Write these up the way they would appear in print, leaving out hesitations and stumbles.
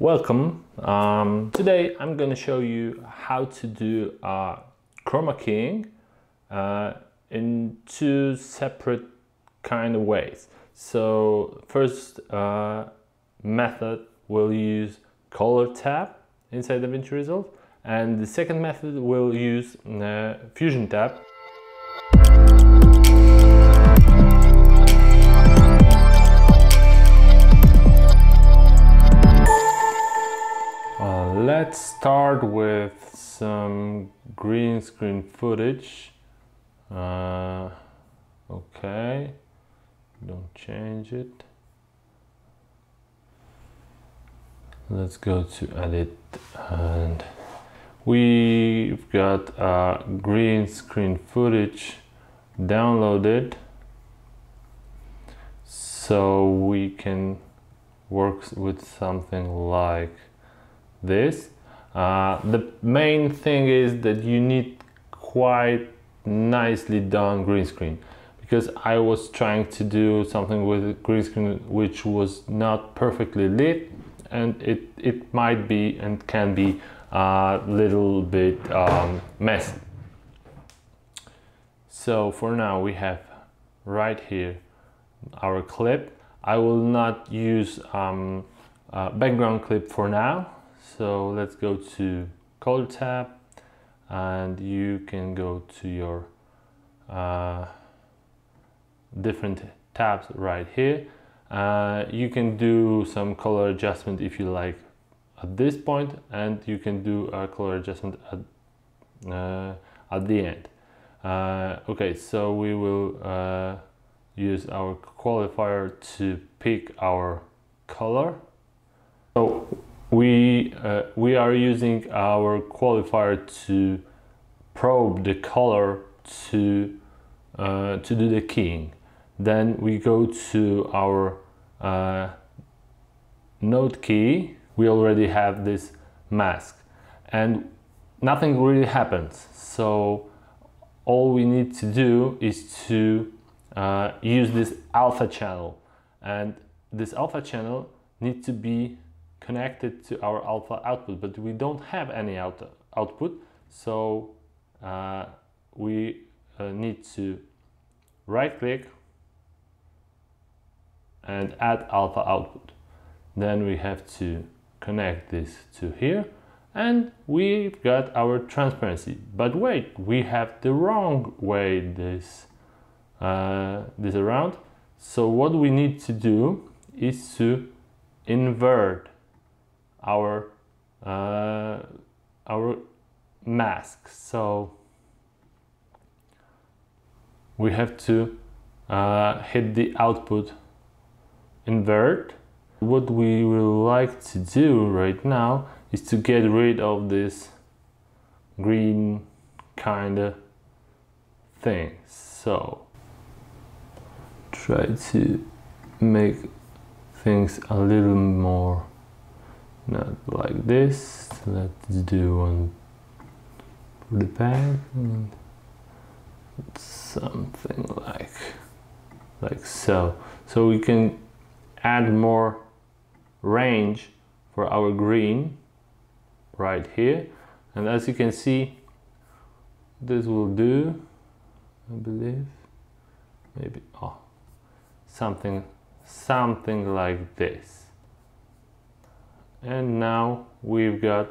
Welcome. Today I'm going to show you how to do chroma keying in two separate kind of ways. So first method will use color tab inside DaVinci Resolve, and the second method will use Fusion tab. Let's start with some green screen footage. Okay, don't change it. Let's go to edit, and we've got green screen footage downloaded, so we can work with something like this. The main thing is that you need quite nicely done green screen, because I was trying to do something with green screen which was not perfectly lit, and it might be and can be a little bit messy. So for now we have right here our clip. I will not use background clip for now. So let's go to color tab, and you can go to your different tabs right here. You can do some color adjustment if you like at this point, and you can do a color adjustment at the end. Okay, so we will use our qualifier to pick our color. So we are using our qualifier to probe the color to do the keying. Then we go to our node key. We already have this mask and nothing really happens. So all we need to do is to use this alpha channel, and this alpha channel needs to be connected to our alpha output, but we don't have any output, so we need to right click and add alpha output. Then we have to connect this to here, and we've got our transparency. But wait, we have the wrong way this around. So what we need to do is to invert our mask. So we have to hit the output invert. What we will like to do right now is to get rid of this green kind of thing. So try to make things a little more, not like this. Let's do one for the back, and something like so. So we can add more range for our green right here, and as you can see, this will do, I believe, maybe something like this. And now we've got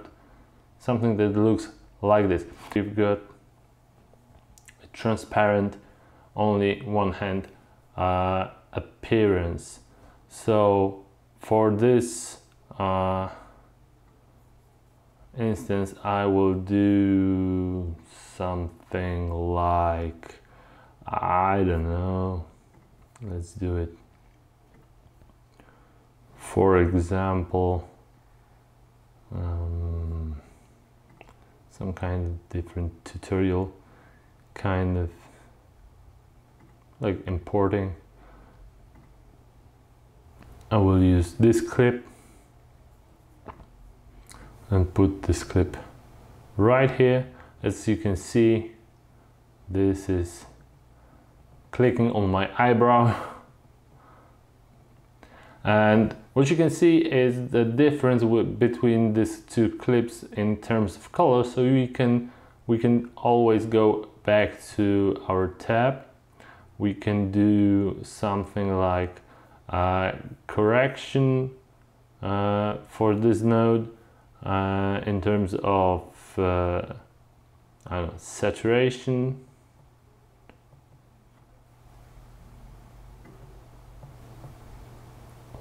something that looks like this. We've got a transparent, only one hand appearance. So for this instance, I will do something like, I don't know, let's do it. For example, some kind of different tutorial, kind of like importing. I will use this clip and put this clip right here. As you can see, this is clicking on my eyebrow. And what you can see is the difference between these two clips in terms of color. So we can always go back to our tab. We can do something like correction for this node in terms of I don't know, saturation.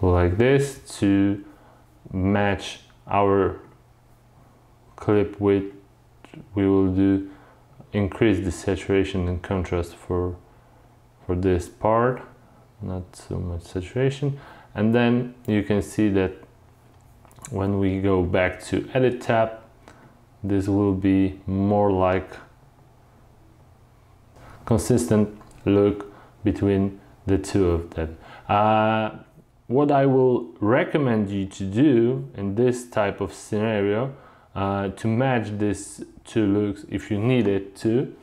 Like this, to match our clip with, we will do increase the saturation and contrast for this part, not so much saturation. And then you can see that when we go back to edit tab, this will be more like consistent look between the two of them. What I will recommend you to do in this type of scenario, to match these two looks if you need it to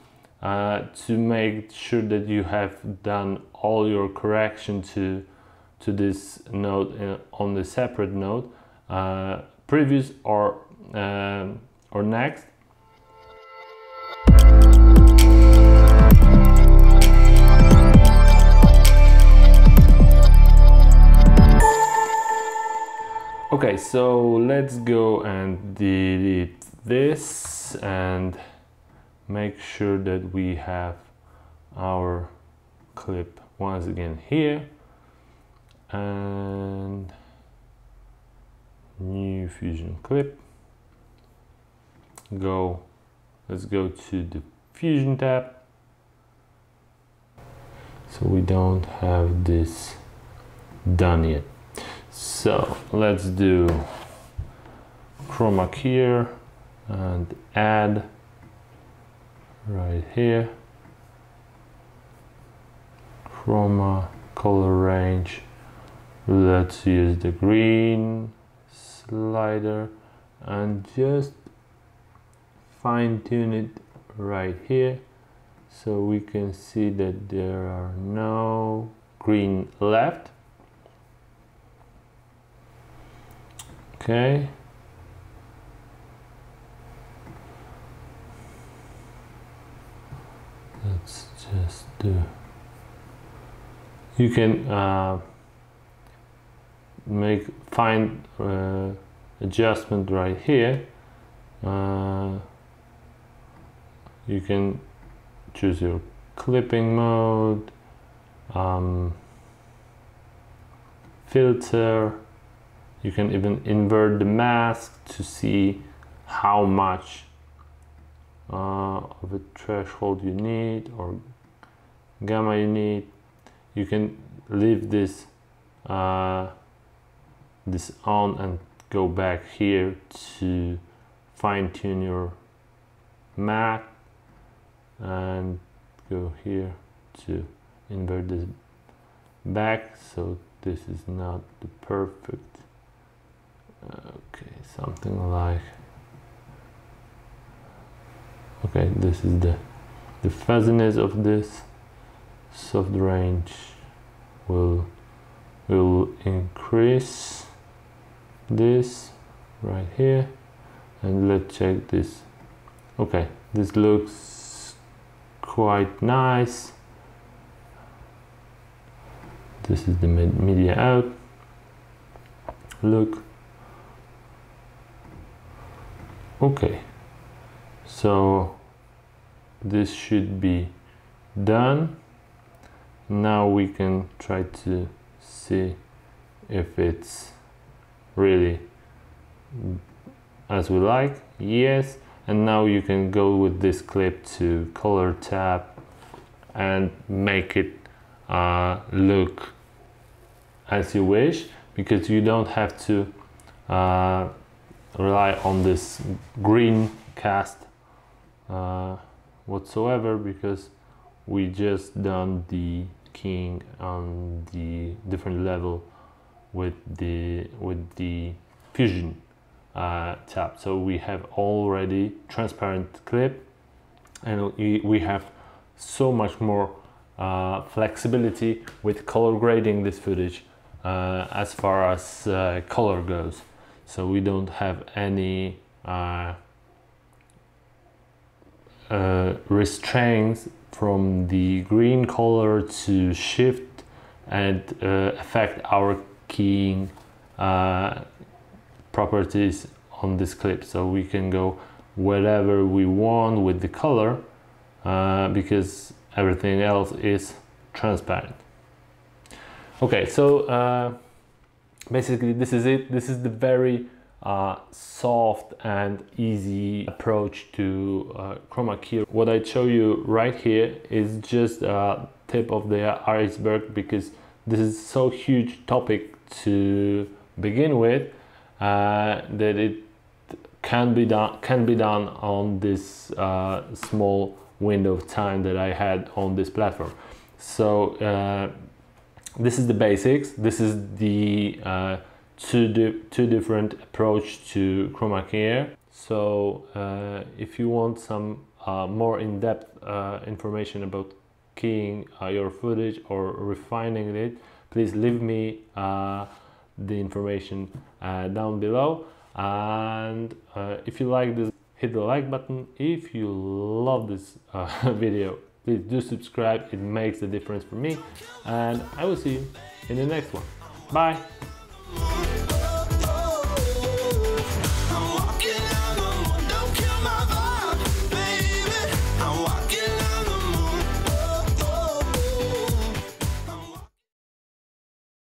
make sure that you have done all your correction to this node on the separate node, previous or next. Okay, so let's go and delete this and make sure that we have our clip once again here, and new fusion clip. Let's go to the fusion tab. So we don't have this done yet. So let's do Chroma here and add right here. Chroma color range. Let's use the green slider and just fine tune it right here, so we can see that there are no green left. Okay. Let's just do. You can make fine adjustment right here. You can choose your clipping mode, filter. You can even invert the mask to see how much of a threshold you need or gamma you need. You can leave this this on and go back here to fine tune your mask, and go here to invert this back, so this is not the perfect. Okay, something like, okay, this is the fuzziness of this. Soft range will increase this right here, and let's check this. Okay, this looks quite nice. This is the media out look. Okay, so this should be done. Now we can try to see if it's really as we like. Yes, and now you can go with this clip to color tab and make it look as you wish, because you don't have to rely on this green cast whatsoever, because we just done the keying on the different level with the fusion tab. So we have already transparent clip, and we have so much more flexibility with color grading this footage as far as color goes. So we don't have any restraints from the green color to shift and affect our keying properties on this clip. So we can go wherever we want with the color because everything else is transparent. Okay, so basically this is it. This is the very soft and easy approach to chroma key. What I show you right here is just a tip of the iceberg, because this is so huge topic to begin with that it can be done on this small window of time that I had on this platform. So this is the basics. This is the two different approach to chroma key. So if you want some more in-depth information about keying your footage or refining it, please leave me the information down below. And if you like this, hit the like button. If you love this video, please do subscribe. It makes a difference for me, and I will see you in the next one. Bye.